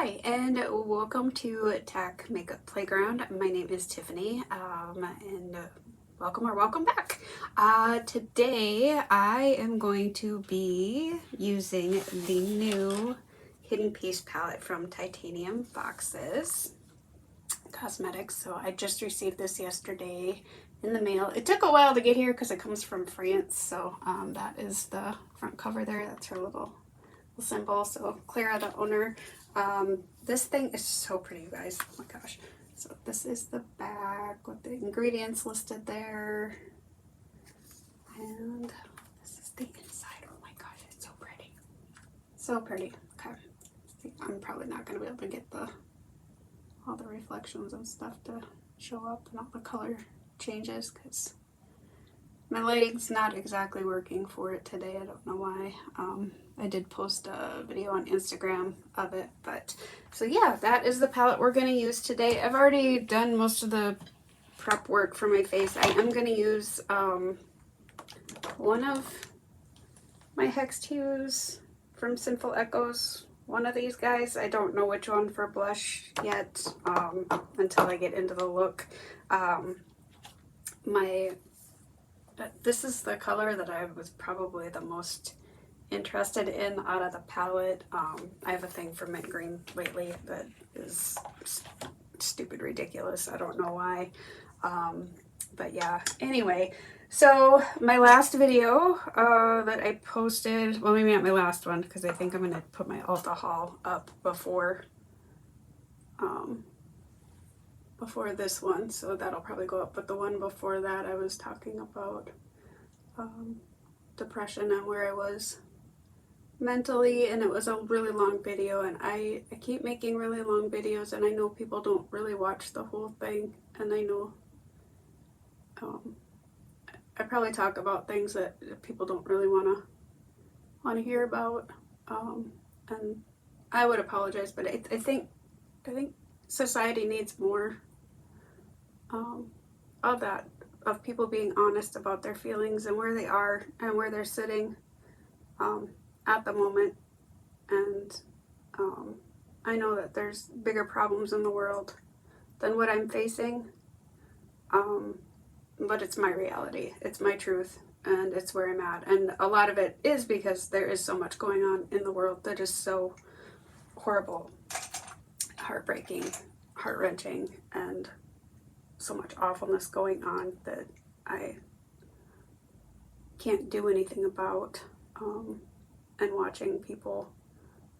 Hi, and welcome to Tack Makeup Playground. My name is Tiffany, and welcome or welcome back. Today I am going to be using the new Hidden Piece palette from Titanium Boxes Cosmetics. So I just received this yesterday in the mail. It took a while to get here because it comes from France. So that is the front cover there. That's her little symbol. So Clara, the owner. This thing is so pretty, you guys. Oh my gosh. So this is the back with the ingredients listed there. And this is the inside. Oh my gosh, it's so pretty. So pretty. Okay. See, I'm probably not going to be able to get all the reflections and stuff to show up and all the color changes because my lighting's not exactly working for it today. I don't know why. I did post a video on Instagram of it, but so yeah, that is the palette we're going to use today. I've already done most of the prep work for my face. I am going to use one of my Hex Hues from Sinful Echoes. One of these guys. I don't know which one for blush yet until I get into the look. This is the color that I was probably the most interested in out of the palette. I have a thing for mint green lately that is stupid ridiculous. I don't know why. But yeah, anyway, so my last video that I posted, well, maybe not my last one because I think I'm going to put my Ulta haul up before this one, so that'll probably go up. But the one before that, I was talking about depression and where I was mentally, and it was a really long video, and I keep making really long videos, and I know people don't really watch the whole thing, and I know I probably talk about things that people don't really want to hear about, and I would apologize, but I think society needs more of that, of people being honest about their feelings and where they are and where they're sitting at the moment. And I know that there's bigger problems in the world than what I'm facing, but it's my reality, it's my truth, and it's where I'm at. And a lot of it is because there is so much going on in the world that is so horrible, heartbreaking, heart-wrenching, and so much awfulness going on that I can't do anything about, and watching people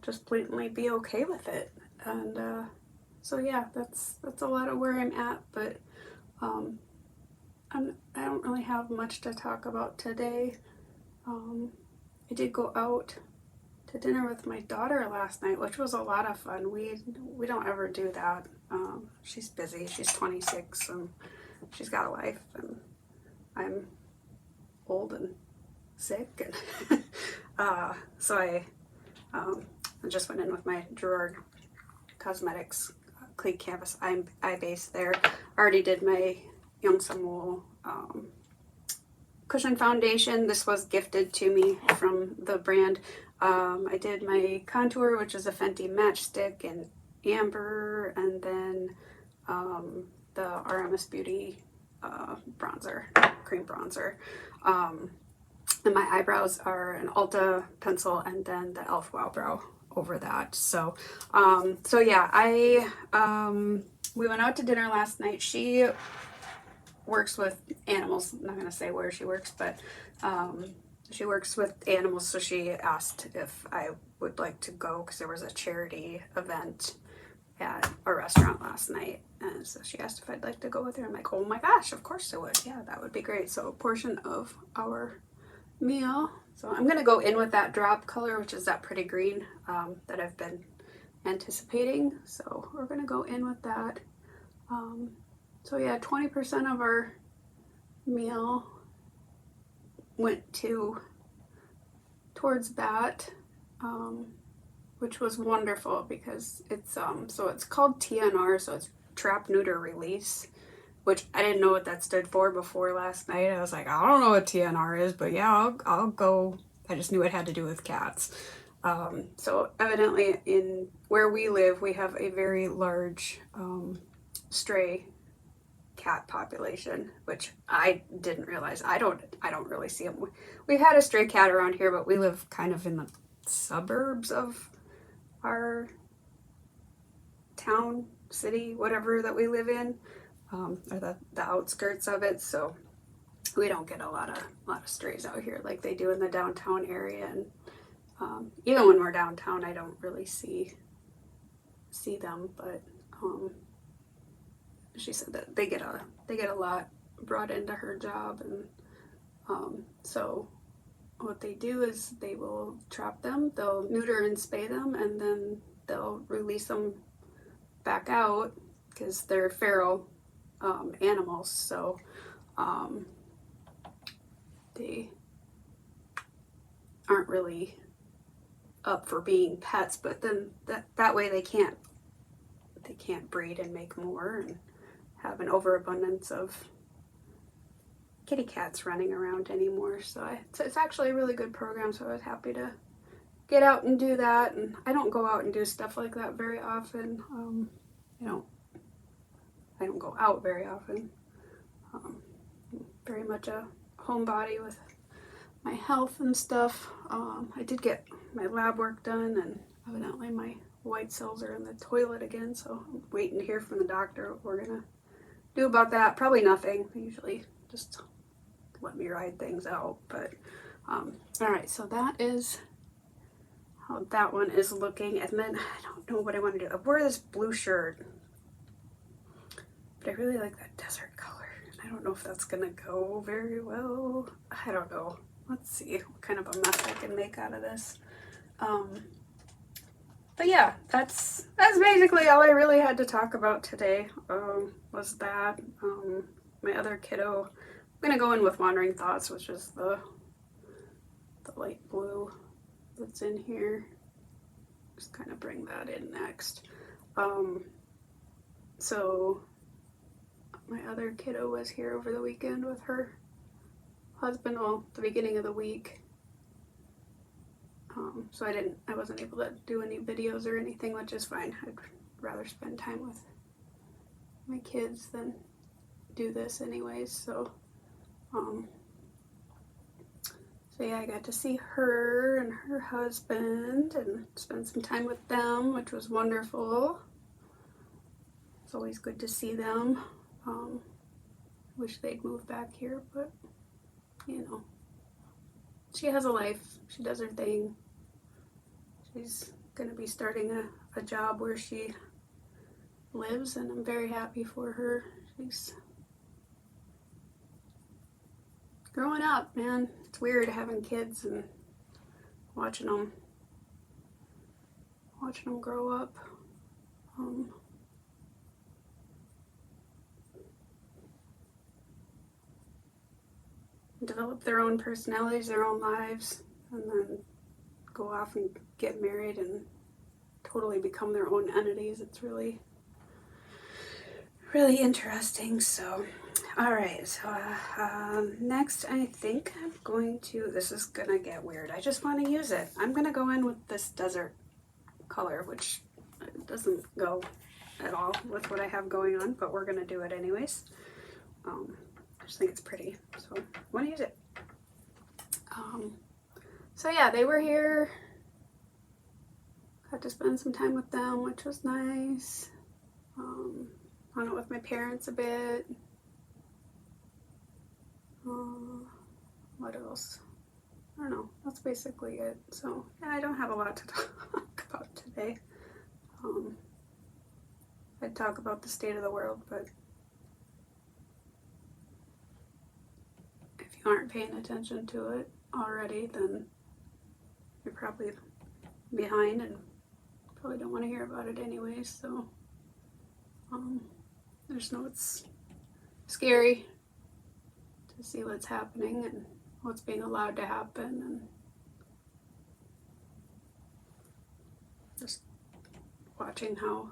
just blatantly be okay with it. And so yeah, that's a lot of where I'm at, but I don't really have much to talk about today. I did go out to dinner with my daughter last night, which was a lot of fun. We don't ever do that. She's busy. She's 26 and she's got a life, and I'm old and sick, and so I just went in with my Gerard Cosmetics Clean Canvas Eye Base there. Already did my Young Samuel Cushion Foundation. This was gifted to me from the brand. I did my contour, which is a Fenty Matchstick in Amber, and then the RMS Beauty bronzer, cream bronzer. And my eyebrows are an Ulta pencil, and then the e.l.f. Wow Brow over that. So so yeah, we went out to dinner last night. She works with animals. I'm not going to say where she works, but she works with animals, so she asked if I would like to go because there was a charity event at a restaurant last night, and so she asked if I'd like to go with her. I'm like, oh my gosh, of course I would. Yeah, that would be great. So a portion of our meal. So I'm going to go in with that drop color, which is that pretty green that I've been anticipating. So we're going to go in with that. So yeah, 20% of our meal went towards that, which was wonderful because it's so it's called TNR, so it's Trap, Neuter, Release, which I didn't know what that stood for before last night. I was like, I don't know what TNR is, but yeah, I'll go. I just knew it had to do with cats. So evidently in where we live, we have a very large stray cat population, which I didn't realize. I don't really see them. We've had a stray cat around here, but we live kind of in the suburbs of our town, city, whatever that we live in, or the outskirts of it. So we don't get a lot of strays out here like they do in the downtown area. And even when we're downtown, I don't really see them. But she said that they get a lot brought into her job, and so what they do is they will trap them, they'll neuter and spay them, and then they'll release them back out because they're feral animals. So they aren't really up for being pets, but then that way they can't breed and make more and have an overabundance of kitty cats running around anymore. So it's actually a really good program, so I was happy to get out and do that. And I don't go out and do stuff like that very often. I don't go out very often. Very much a homebody with my health and stuff. I did get my lab work done, and evidently my white cells are in the toilet again, so I'm waiting to hear from the doctor what we're gonna do about that. Probably nothing. They usually just let me ride things out. But all right, so that is how that one is looking. And then I don't know what I want to do. I wore this blue shirt, but I really like that desert color. I don't know if that's gonna go very well. I don't know. Let's see what kind of a mess I can make out of this. But yeah, that's basically all I really had to talk about today. Was that my other kiddo. I'm gonna go in with Wandering Thoughts, which is the light blue that's in here. Just kind of bring that in next. So my other kiddo was here over the weekend with her husband, well, the beginning of the week. So I wasn't able to do any videos or anything, which is fine. I'd rather spend time with my kids than do this anyways. So yeah, I got to see her and her husband and spend some time with them, which was wonderful. It's always good to see them. Wish they'd move back here, but she has a life. She does her thing. She's gonna be starting a job where she lives, and I'm very happy for her. She's growing up, man. It's weird having kids and watching them grow up. Develop their own personalities, their own lives, and then go off and get married and totally become their own entities. It's really, really interesting. So, all right. So next, I think I'm going to. This is gonna get weird. I just want to use it. I'm gonna go in with this desert color, which doesn't go at all with what I have going on, but we're gonna do it anyways. I just think it's pretty, so I want to use it. So yeah, they were here. Got to spend some time with them, which was nice. Hung out with my parents a bit. What else? I don't know. That's basically it. So yeah, I don't have a lot to talk about today. I'd talk about the state of the world, but if you aren't paying attention to it already, then you're probably behind and probably don't want to hear about it anyways. So it's scary to see what's happening and what's being allowed to happen, and just watching how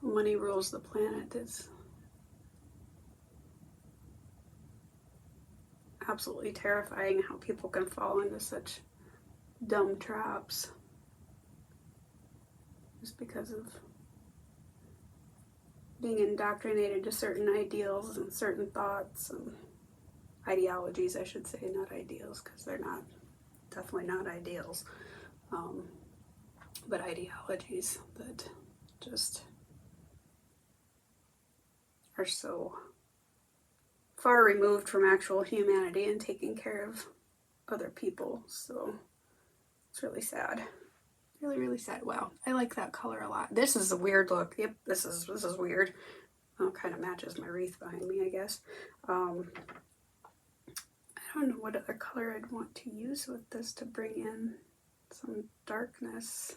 money rules the planet is absolutely terrifying how people can fall into such dumb traps just because of being indoctrinated to certain ideals and certain thoughts and ideologies, I should say, not ideals, because they're not, definitely not ideals, but ideologies that just are so far removed from actual humanity and taking care of other people. So it's really sad. Really, really sad. Wow, I like that color a lot. This is a weird look. Yep, this is weird. Oh, kind of matches my wreath behind me, I guess. I don't know what other color I'd want to use with this to bring in some darkness.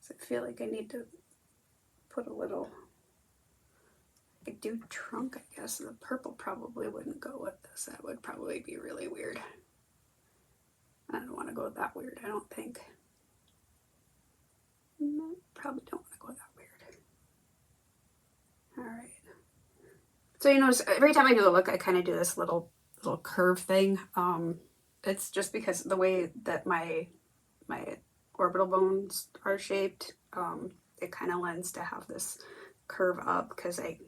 So I feel like I need to put a little, I could do trunk, I guess. The purple probably wouldn't go with this. That would probably be really weird. I don't want to go that weird, I don't think. No, probably don't want to go that weird. Alright. So you notice every time I do a look, I kind of do this little curve thing. It's just because the way that my orbital bones are shaped, it kind of lends to have this curve up because like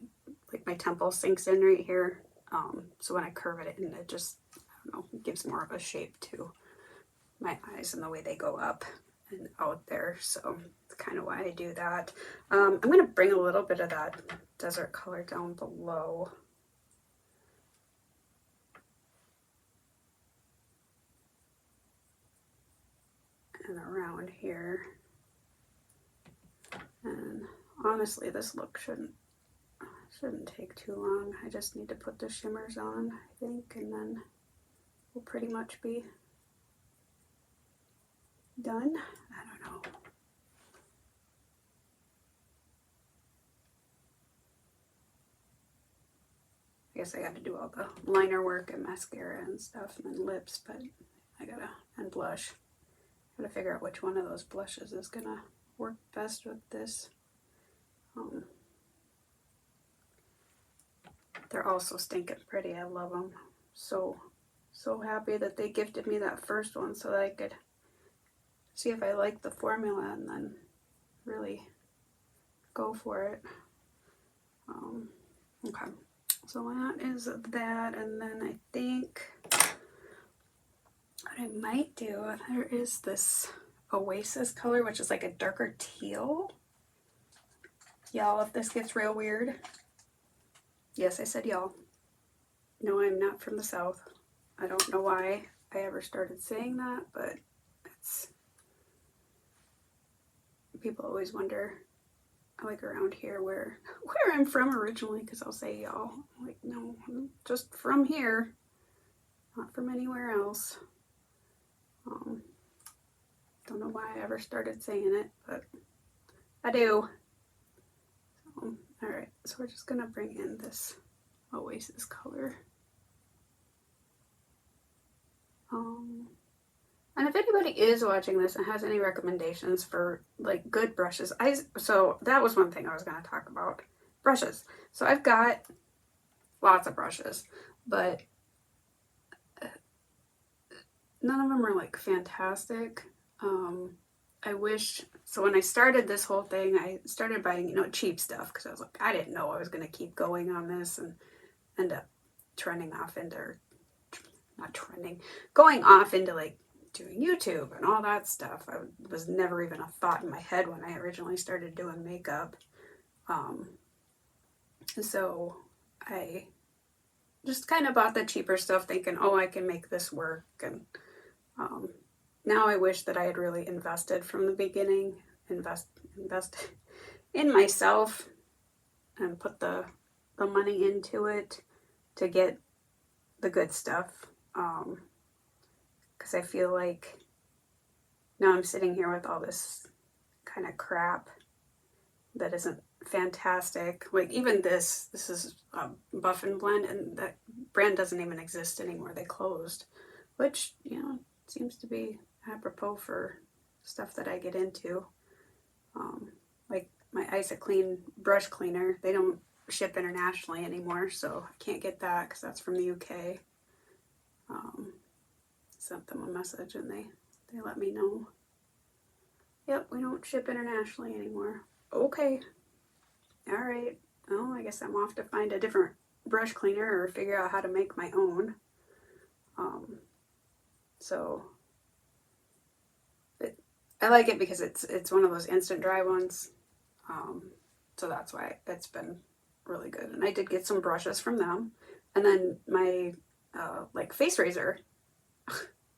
my temple sinks in right here. So when I curve it in, it just, I don't know, gives more of a shape to my eyes and the way they go up and out there. So that's kind of why I do that. I'm going to bring a little bit of that desert color down below. And around here. And honestly, this look shouldn't take too long. I just need to put the shimmers on, I think, and then we'll pretty much be done. I don't know. I guess I got to do all the liner work and mascara and stuff and then lips, but and blush. I gotta figure out which one of those blushes is gonna work best with this. They're all so stinking pretty. I love them. So happy that they gifted me that first one so that I could see if I like the formula and then really go for it. Okay, so that is that, and then I think what I might do, there is this Oasis color, which is like a darker teal. Y'all, if this gets real weird, yes, I said y'all. No, I'm not from the South. I don't know why I ever started saying that, but it's, people always wonder, like around here where I'm from originally, because I'll say y'all. I'm like, no, I'm just from here, not from anywhere else. Don't know why I ever started saying it, but I do. So, alright, so we're just gonna bring in this Oasis color. And if anybody is watching this and has any recommendations for like good brushes, so that was one thing I was going to talk about. Brushes. So I've got lots of brushes, but none of them are like fantastic. I wish, so when I started this whole thing, I started buying, cheap stuff because I was like, I didn't know I was going to keep going on this and end up trending off into, not trending, going off into like doing YouTube and all that stuff. I was never even a thought in my head when I originally started doing makeup. So I just kind of bought the cheaper stuff thinking, oh, I can make this work. And now I wish that I had really invested from the beginning, invest in myself and put the money into it to get the good stuff. Because I feel like now I'm sitting here with all this kind of crap that isn't fantastic. Like even this is a Buff and Blend, and that brand doesn't even exist anymore. They closed, which, seems to be apropos for stuff that I get into. Like my Isoclean brush cleaner, they don't ship internationally anymore, so I can't get that because that's from the UK. Sent them a message and they let me know. Yep, we don't ship internationally anymore. Okay. All right. Well, I guess I'm off to find a different brush cleaner or figure out how to make my own. So I like it because it's one of those instant dry ones. So that's why it's been really good. And I did get some brushes from them. And then my like face razor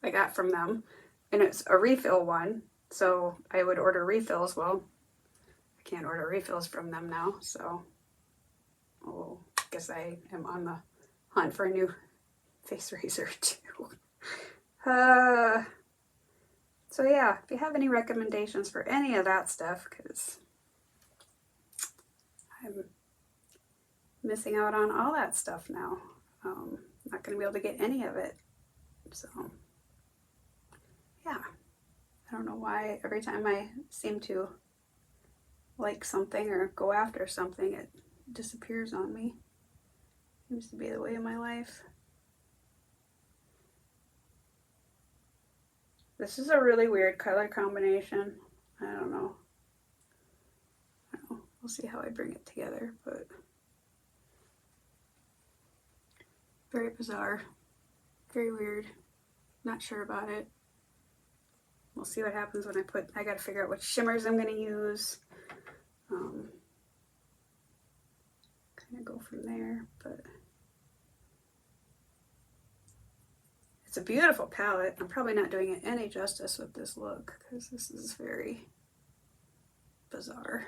I got from them. And it's a refill one. So I would order refills. Well, I can't order refills from them now. So I guess I am on the hunt for a new face razor too. So yeah, if you have any recommendations for any of that stuff, because I'm missing out on all that stuff now. Not going to be able to get any of it. So yeah, I don't know why every time I seem to like something or go after something, it disappears on me. Seems to be the way of my life. This is a really weird color combination. I don't know. We'll see how I bring it together, but very bizarre. Very weird. Not sure about it. We'll see what happens when I gotta figure out which shimmers I'm gonna use. Kind of go from there, but it's a beautiful palette. I'm probably not doing it any justice with this look because this is very bizarre.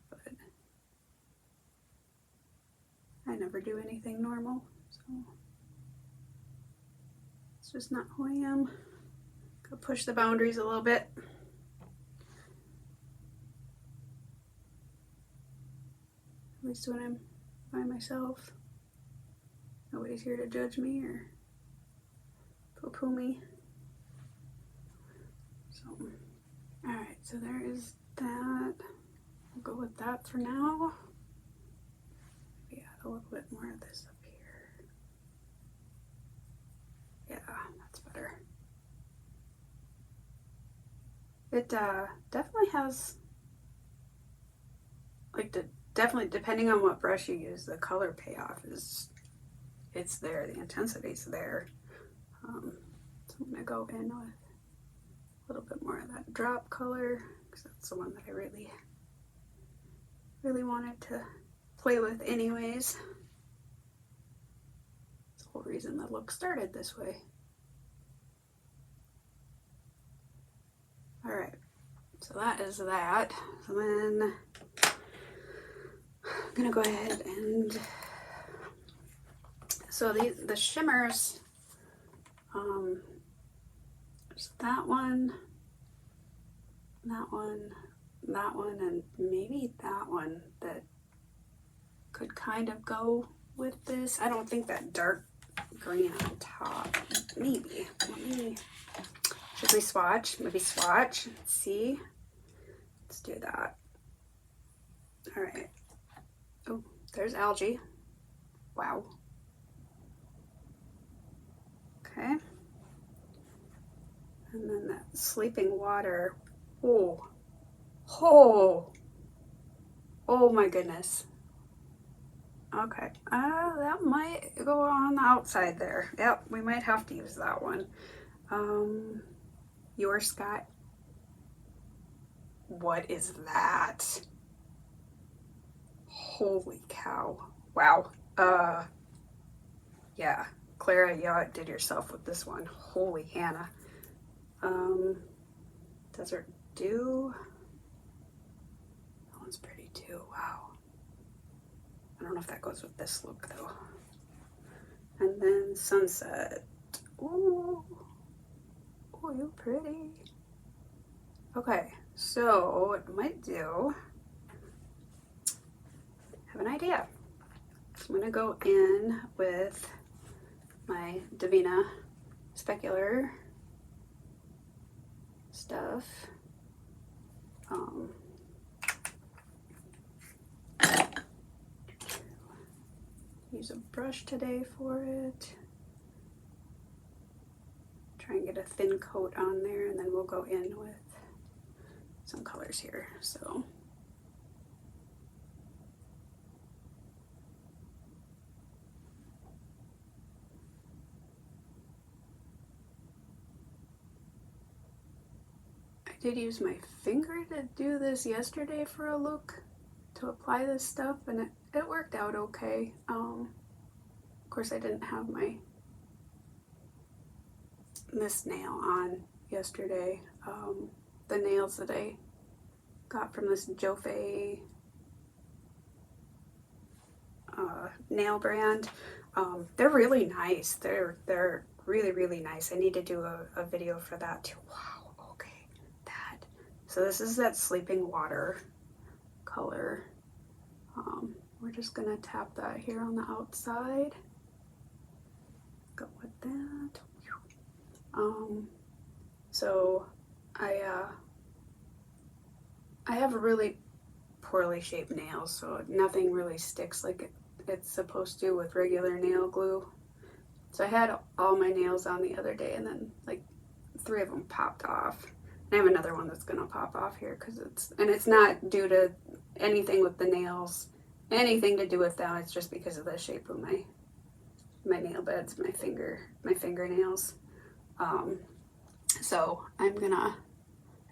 But I never do anything normal, so it's just not who I am. Go push the boundaries a little bit. At least when I'm by myself. Nobody's here to judge me or poo-poo me. So, alright, so there is that. We'll go with that for now. Maybe add a little bit more of this up here. Yeah, that's better. It definitely has, like, definitely depending on what brush you use, the color payoff it's there, the intensity's there. So I'm gonna go in with a little bit more of that drop color because that's the one that I really wanted to play with anyways. That's the whole reason the look started this way. All right, so that is that. So then I'm gonna go ahead and, so the shimmers, there's that one, and maybe that one that could kind of go with this. I don't think that dark green on top, maybe. Should we swatch? Maybe swatch, let's see. Let's do that. All right. Oh, there's algae. Wow. Okay. And then that sleeping water. Oh. Oh. Oh my goodness. Okay. That might go on the outside there. Yep, we might have to use that one. Your Scott. What is that? Holy cow. Wow. Yeah. Clara, you outdid yourself with this one. Holy Hannah. Desert Dew. That one's pretty too. Wow. I don't know if that goes with this look though. And then Sunset. Ooh. Oh, you're pretty. Okay, so what I might do, I have an idea. So I'm gonna go in with my Davina specular stuff. brush today for it. Try and get a thin coat on there, and then we'll go in with some colors here. So I did use my finger to do this yesterday for a look, to apply this stuff, and it worked out okay. Of course I didn't have this nail on yesterday. The nails that I got from this Jofe nail brand, they're really nice. They're really, really nice. I need to do a video for that too. Wow, okay, that. So this is that Sleeping Water color. We're just gonna tap that here on the outside. Go with that. So I have really poorly shaped nails, so nothing really sticks like it's supposed to with regular nail glue. So I had all my nails on the other day, and then like 3 of them popped off. And I have another one that's gonna pop off here because it's not due to anything with the nails, anything to do with them. It's just because of the shape of my nail beds, my fingernails. So I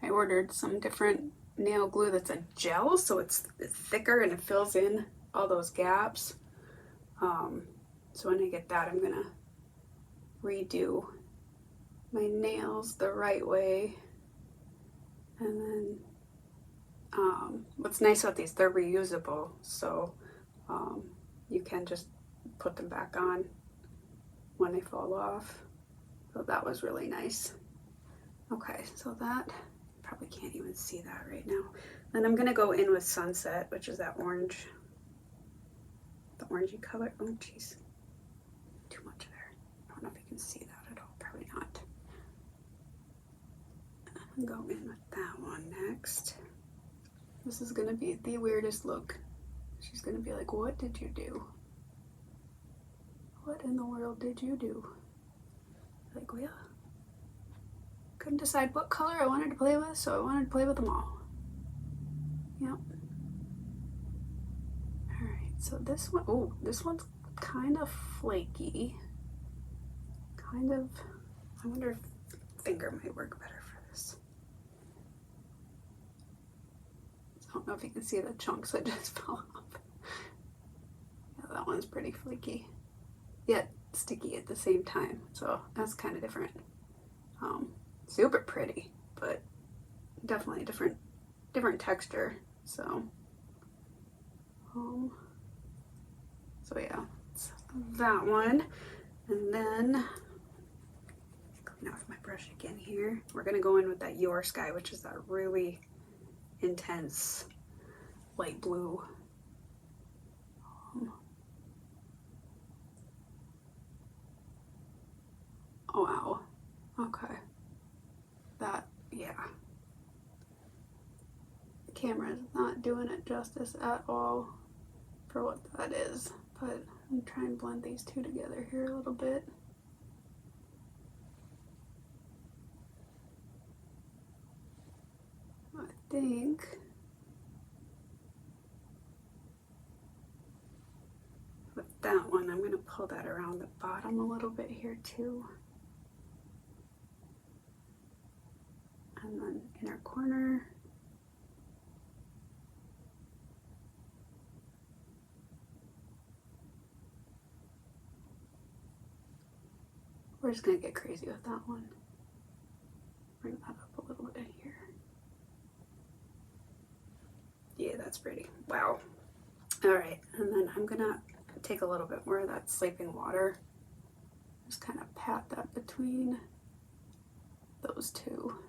ordered some different nail glue that's a gel, so it's thicker and it fills in all those gaps. So when I get that, I'm gonna redo my nails the right way. And then what's nice about these, they're reusable, so you can just put them back on when they fall off. So that was really nice. Okay, so that, probably can't even see that right now. Then I'm gonna go in with Sunset, which is that orange, the orangey color. Oh jeez, too much there. I don't know if you can see that at all, probably not. I'll go in with that one next. This is gonna be the weirdest look. She's gonna be like, what did you do? What in the world did you do? Like, well, couldn't decide what color I wanted to play with, so I wanted to play with them all. Yep. Alright, so this one, oh, this one's kind of flaky. Kind of, I wonder if finger might work better for this. I don't know if you can see the chunks that just fell off. Yeah, that one's pretty flaky, yet sticky at the same time, so that's kind of different. Super pretty, but definitely a different texture. So so yeah, it's that one. And then clean off my brush again here. We're gonna go in with that Your Sky, which is that really intense light blue. Oh wow, okay, that, yeah, the camera is not doing it justice at all for what that is, but I'm trying to blend these two together here a little bit. I think with that one, I'm gonna pull that around the bottom a little bit here too. And then inner corner. We're just gonna get crazy with that one. Bring that up a little bit here. Yeah, that's pretty. Wow. All right, and then I'm gonna take a little bit more of that Sleeping Water. Just kind of pat that between those two.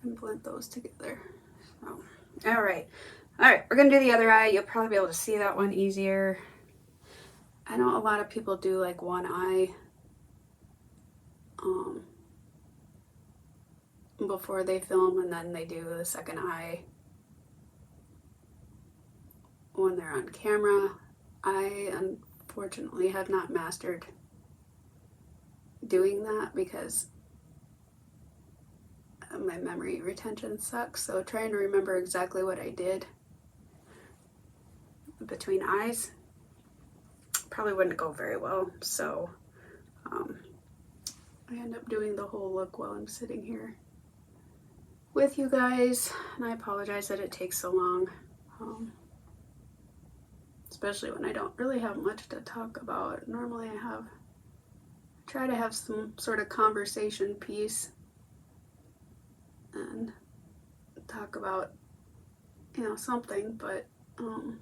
And blend those together. So, all right, we're gonna do the other eye. You'll probably be able to see that one easier. I know a lot of people do like one eye before they film, and then they do the second eye when they're on camera. I unfortunately have not mastered doing that because my memory retention sucks, so trying to remember exactly what I did between eyes probably wouldn't go very well, so I end up doing the whole look while I'm sitting here with you guys, and I apologize that it takes so long, especially when I don't really have much to talk about. Normally I try to have some sort of conversation piece and talk about, you know, something, but I don't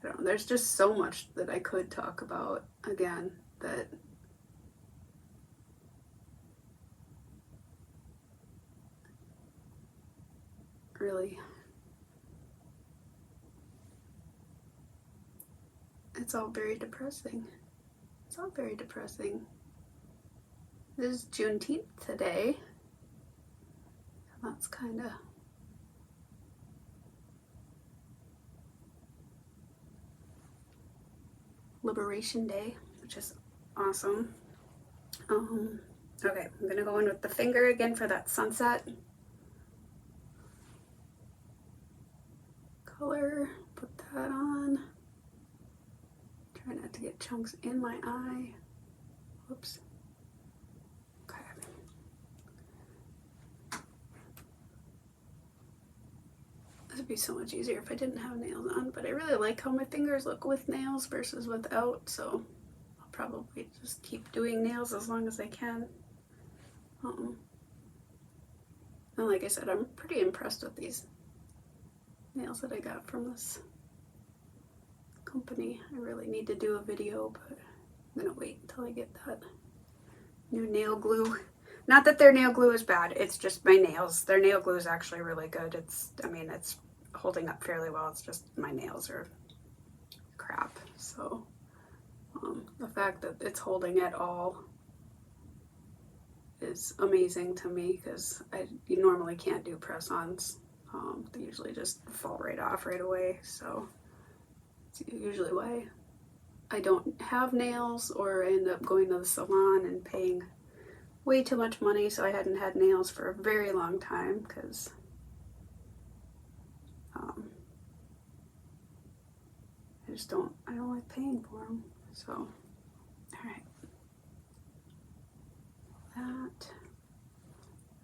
know, there's just so much that I could talk about again that really, it's all very depressing. It's all very depressing. This is Juneteenth today. That's kind of Liberation Day, which is awesome. Okay, I'm gonna go in with the finger again for that sunset color. Put that on. Try not to get chunks in my eye. Whoops. Okay. This would be so much easier if I didn't have nails on, but I really like how my fingers look with nails versus without, so I'll probably just keep doing nails as long as I can. And like I said, I'm pretty impressed with these nails that I got from this company. I really need to do a video, but I'm gonna wait until I get that new nail glue. Not that their nail glue is bad, it's just my nails. Their nail glue is actually really good. It's holding up fairly well. It's just my nails are crap. So the fact that it's holding at all is amazing to me because you normally can't do press-ons. They usually just fall right off right away. So it's usually why I don't have nails, or I end up going to the salon and paying way too much money. So I hadn't had nails for a very long time because I don't like paying for them. So, all right. That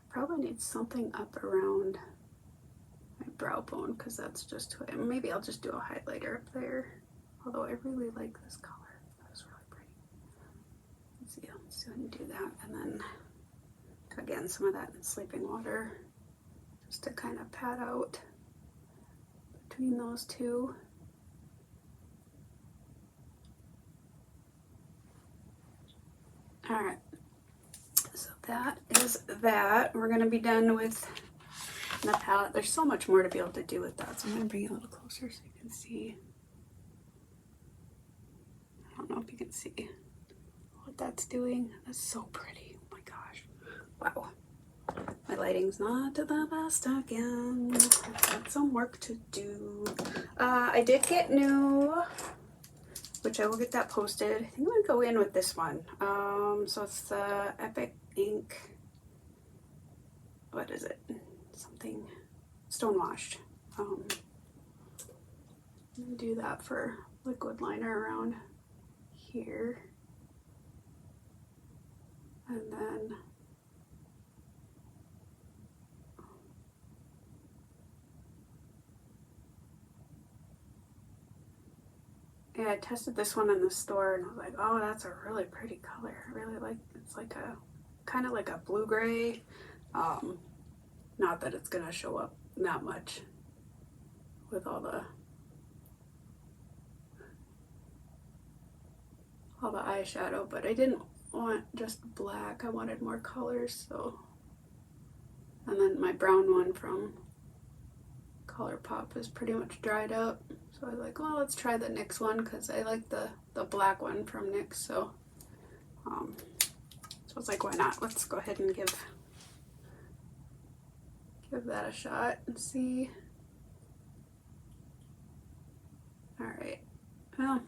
probably needs something up around my brow bone because that's just who I am. Maybe I'll just do a highlighter up there. Although I really like this color. That was really pretty. Let's see, let's go ahead and do that. And then, again, some of that in Sleeping Water just to kind of pat out between those two. All right, so that is that. We're gonna be done with the palette. There's so much more to be able to do with that, so I'm gonna bring it a little closer so you can see. I don't know if you can see what that's doing. That's so pretty. Oh my gosh. Wow. My lighting's not the best again. I've got some work to do. I did get new, which I will get that posted. I think I'm gonna go in with this one. So it's the Epic Ink. What is it? Something Stonewashed. I'm gonna do that for liquid liner around here, and then yeah, I tested this one in the store and I was like, oh, that's a really pretty color. I really like, it's like a kind of like a blue gray. Not that it's gonna show up that much with all the eyeshadow, but I didn't want just black. I wanted more colors, so. And then my brown one from ColourPop is pretty much dried up. So I was like, well, let's try the NYX one because I like the black one from NYX. So, so I was like, why not? Let's go ahead and give that a shot and see All right, well,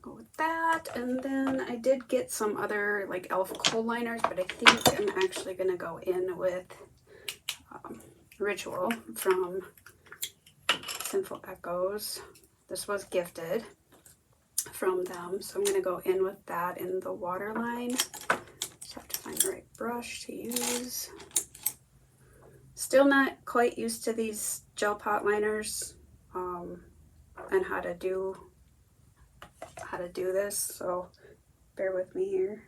go with that. And then I did get some other like e.l.f. kohl liners, but I think I'm actually gonna go in with Ritual from Sinful Echoes. This was gifted from them, so I'm gonna go in with that in the waterline. Just have to find the right brush to use. Still not quite used to these gel pot liners and how to do this, so bear with me here.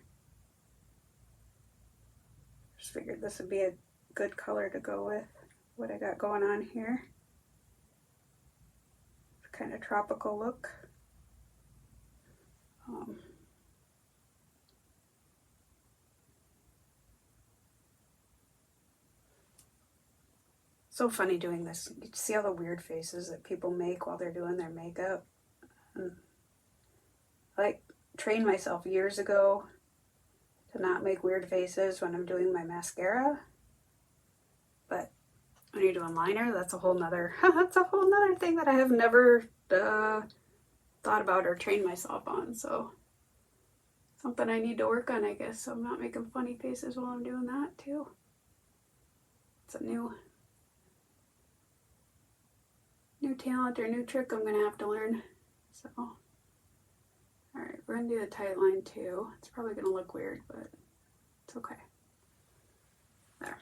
Just figured this would be a good color to go with what I got going on here. Kind of tropical look. So funny doing this. You see all the weird faces that people make while they're doing their makeup. I trained myself years ago to not make weird faces when I'm doing my mascara. But when you're doing liner, that's a whole nother thing that I have never thought about or trained myself on. So something I need to work on, I guess, so I'm not making funny faces while I'm doing that too. It's a new talent or new trick I'm gonna have to learn. So, all right, we're gonna do the tight line too. It's probably gonna look weird, but it's okay. There.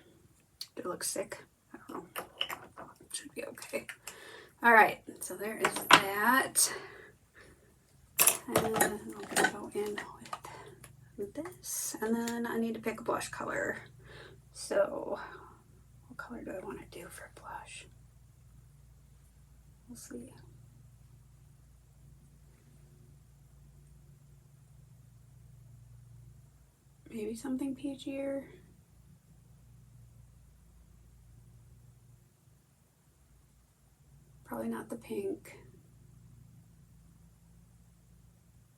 Do it look sick? I don't know. It should be okay. All right, so there is that. And I'm gonna go in with this, and then I need to pick a blush color. So, what color do I want to do for blush? We'll see. Maybe something peachier. Probably not the pink.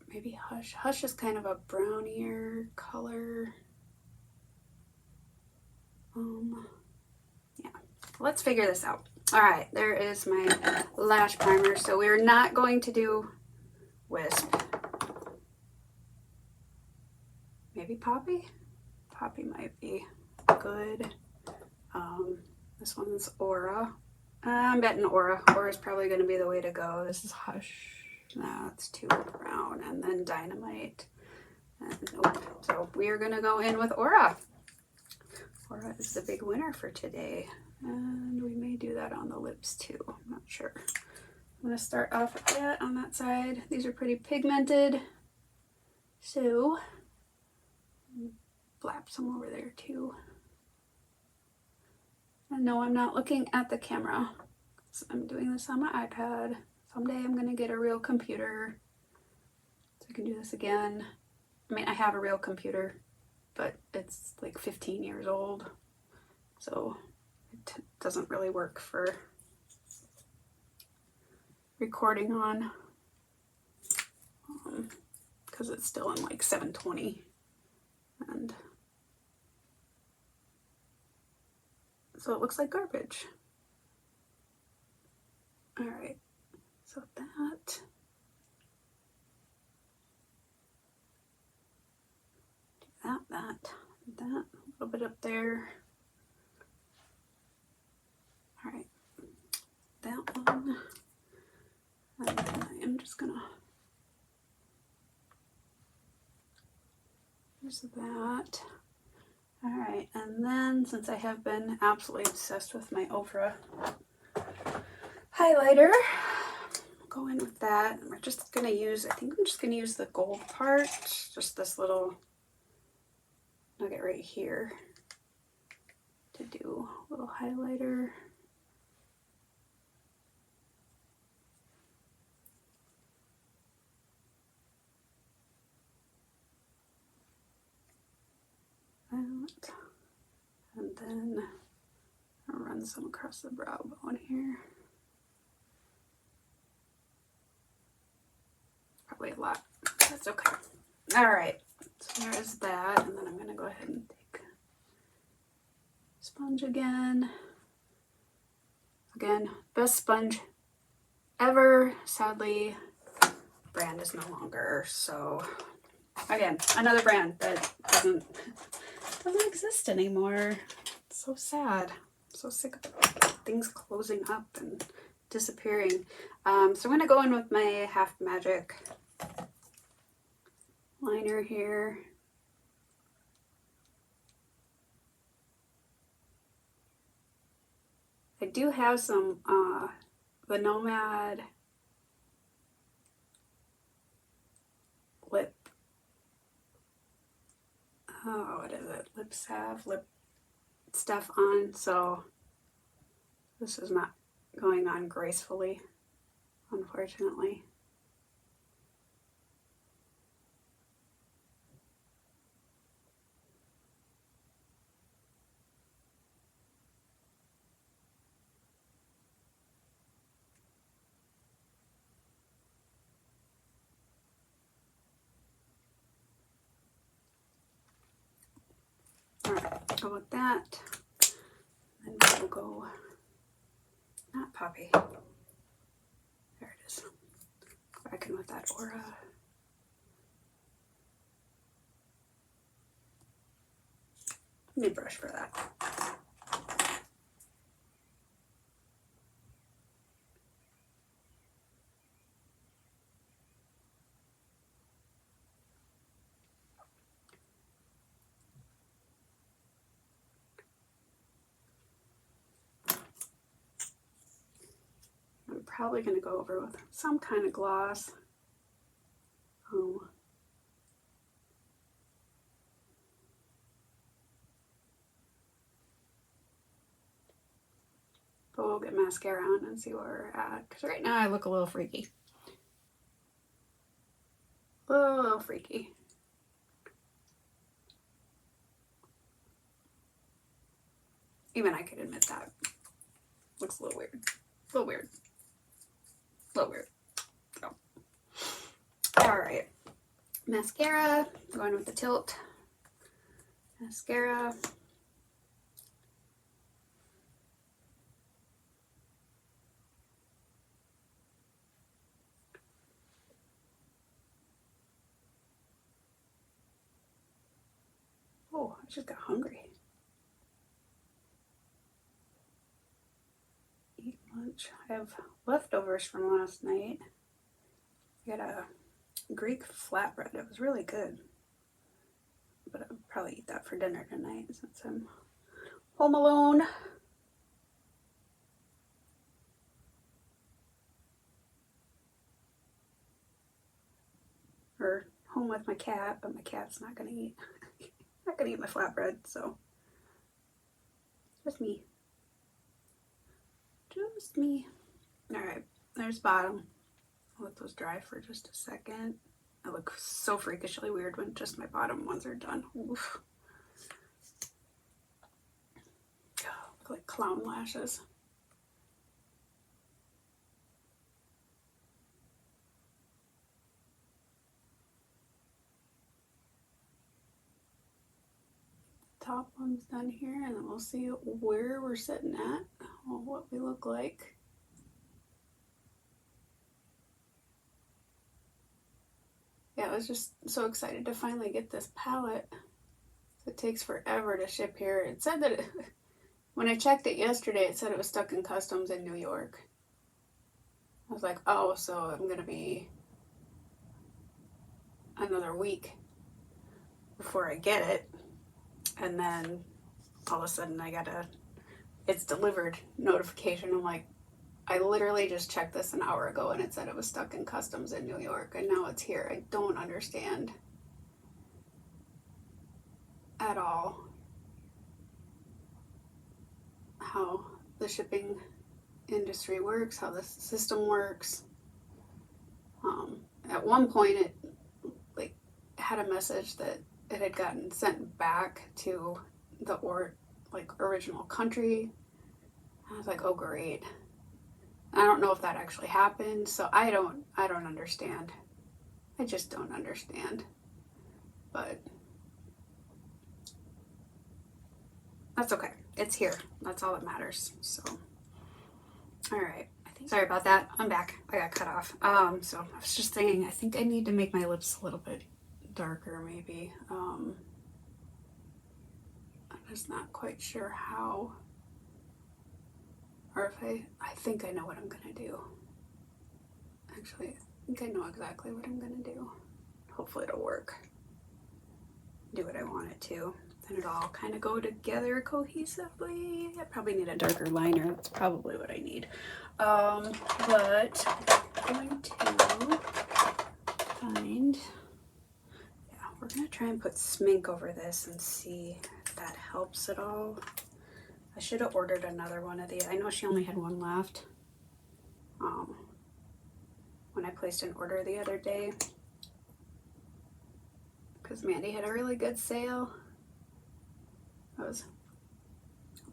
Maybe Hush. Hush is kind of a brownier color. Yeah, let's figure this out. All right, there is my lash primer. So we're not going to do Wisp. Maybe Poppy? Poppy might be good. This one's Aura. I'm betting Aura. Aura is probably going to be the way to go. This is Hush. No, it's too brown. And then Dynamite. And nope. So we are going to go in with Aura. Aura is the big winner for today. And we may do that on the lips too. I'm not sure. I'm going to start off with that on that side. These are pretty pigmented. So, flap some over there too. And no, I'm not looking at the camera. I'm doing this on my iPad. Someday I'm going to get a real computer so I can do this again. I mean, I have a real computer, but it's like 15 years old. So it doesn't really work for recording on because it's still in like 720. And so it looks like garbage. All right, so that. Do that, a little bit up there. All right, that one. And then I am just gonna use that. All right, and then since I have been absolutely obsessed with my Ofra highlighter, I'll go in with that. And we're just gonna use, I think I'm just gonna use the gold part, just this little nugget right here to do a little highlighter. And then I'll run some across the brow bone here. Probably a lot. That's okay. All right. So there is that. And then I'm going to go ahead and take sponge again. Again, best sponge ever. Sadly, brand is no longer. So again, another brand that doesn't exist anymore. It's so sad. I'm so sick of things closing up and disappearing. So I'm gonna go in with my Half Magic liner here. I do have some the Nomad lip, what is it? Lip salve, lip stuff on, so this is not going on gracefully, unfortunately. Alright, go with that. And we'll go, not Poppy. There it is. Go back in with that Aura. New brush for that. I'm probably going to go over with some kind of gloss. But we'll get mascara on and see where we're at. Because right now I look a little freaky. A little freaky. Even I could admit that. Looks a little weird. A little weird. A little weird. So. Alright. Mascara. I'm going with the Tilt mascara. Oh, I just got hungry. Eat lunch. I have leftovers from last night. I got a Greek flatbread. It was really good. But I'll probably eat that for dinner tonight since I'm home alone. Or home with my cat, but my cat's not gonna eat. Not gonna eat my flatbread, so just me. Just me. Alright, there's bottom. I'll let those dry for just a second. I look so freakishly weird when just my bottom ones are done. Oof. Look like clown lashes. Top one's done here, and then we'll see where we're sitting at, or what we look like. Yeah, I was just so excited to finally get this palette. It takes forever to ship here. It said that when I checked it yesterday, it said it was stuck in customs in New York. I was like, oh, so I'm gonna be another week before I get it. And then all of a sudden I got it's delivered notification. I'm like, I literally just checked this an hour ago and it said it was stuck in customs in New York, and now it's here. I don't understand at all how the shipping industry works, how the system works. At one point it like had a message that it had gotten sent back to the original country. I was like, oh great. I don't know if that actually happened, so I don't understand. I just don't understand. But that's okay. It's here. That's all that matters. So, all right. I Sorry about that. I'm back. I got cut off. So I was just thinking, I think I need to make my lips a little bit darker, maybe. I'm just not quite sure how. Or if I think I know what I'm gonna do. Actually, I think I know exactly what I'm gonna do. Hopefully it'll work. Do what I want it to. Then it'll all kind of go together cohesively. I probably need a darker liner. That's probably what I need. But I'm going to find, yeah, we're gonna try and put smink over this and see if that helps at all. I should have ordered another one of these. I know she only had one left when I placed an order the other day, because Mandy had a really good sale. It was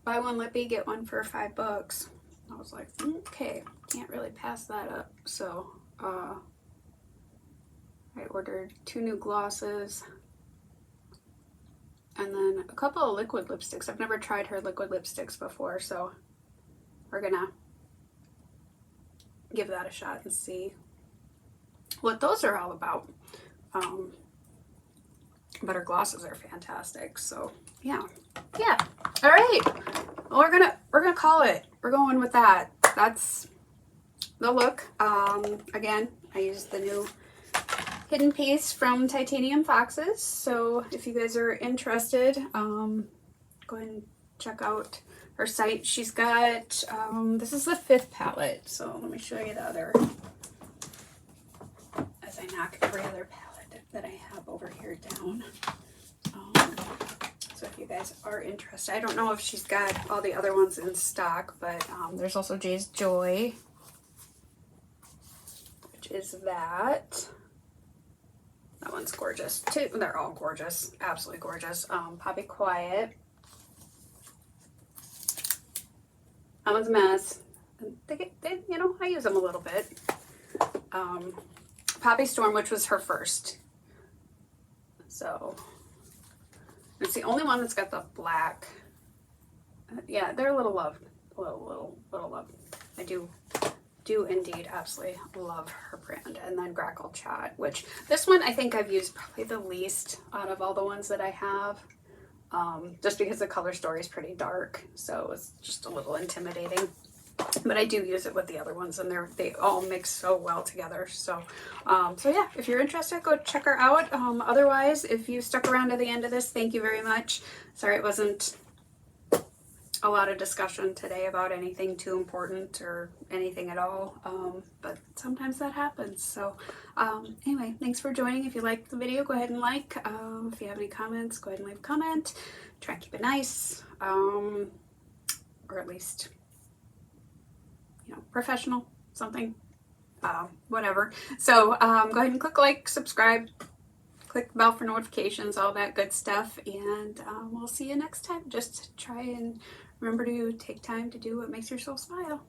buy one lippy, get one for $5. I was like, okay, can't really pass that up. So I ordered 2 new glosses and then a couple of liquid lipsticks. I've never tried her liquid lipsticks before, so we're gonna give that a shot and see what those are all about. But her glosses are fantastic, so yeah. All right, well, we're gonna call it. We're going with that. That's the look. Again, I used the new hidden piece from Titanium Foxes, so if you guys are interested, go ahead and check out her site. She's got this is the 5th palette, so let me show you the other as I knock every other palette that I have over here down. So if you guys are interested, I don't know if she's got all the other ones in stock, but there's also Jay's Joy, which is that. That one's gorgeous too. They're all gorgeous, absolutely gorgeous. Poppy Quiet. That one's a mess. They, you know, I use them a little bit. Poppy Storm, which was her first. So it's the only one that's got the black. Yeah, they're a little loved. Little loved. I do indeed absolutely love her brand. And then Grackle Chat, which this one I think I've used probably the least out of all the ones that I have. Just because the color story is pretty dark, so it's just a little intimidating. But I do use it with the other ones, and they all mix so well together. So, so yeah, if you're interested, go check her out. Otherwise, if you stuck around to the end of this, thank you very much. Sorry it wasn't a lot of discussion today about anything too important or anything at all, but sometimes that happens. So anyway, thanks for joining. If you liked the video, go ahead and like. If you have any comments, go ahead and leave a comment. Try and keep it nice, or at least, you know, professional, something, whatever. So go ahead and click like, subscribe, click the bell for notifications, all that good stuff, and we'll see you next time. Just try and remember to take time to do what makes your soul smile.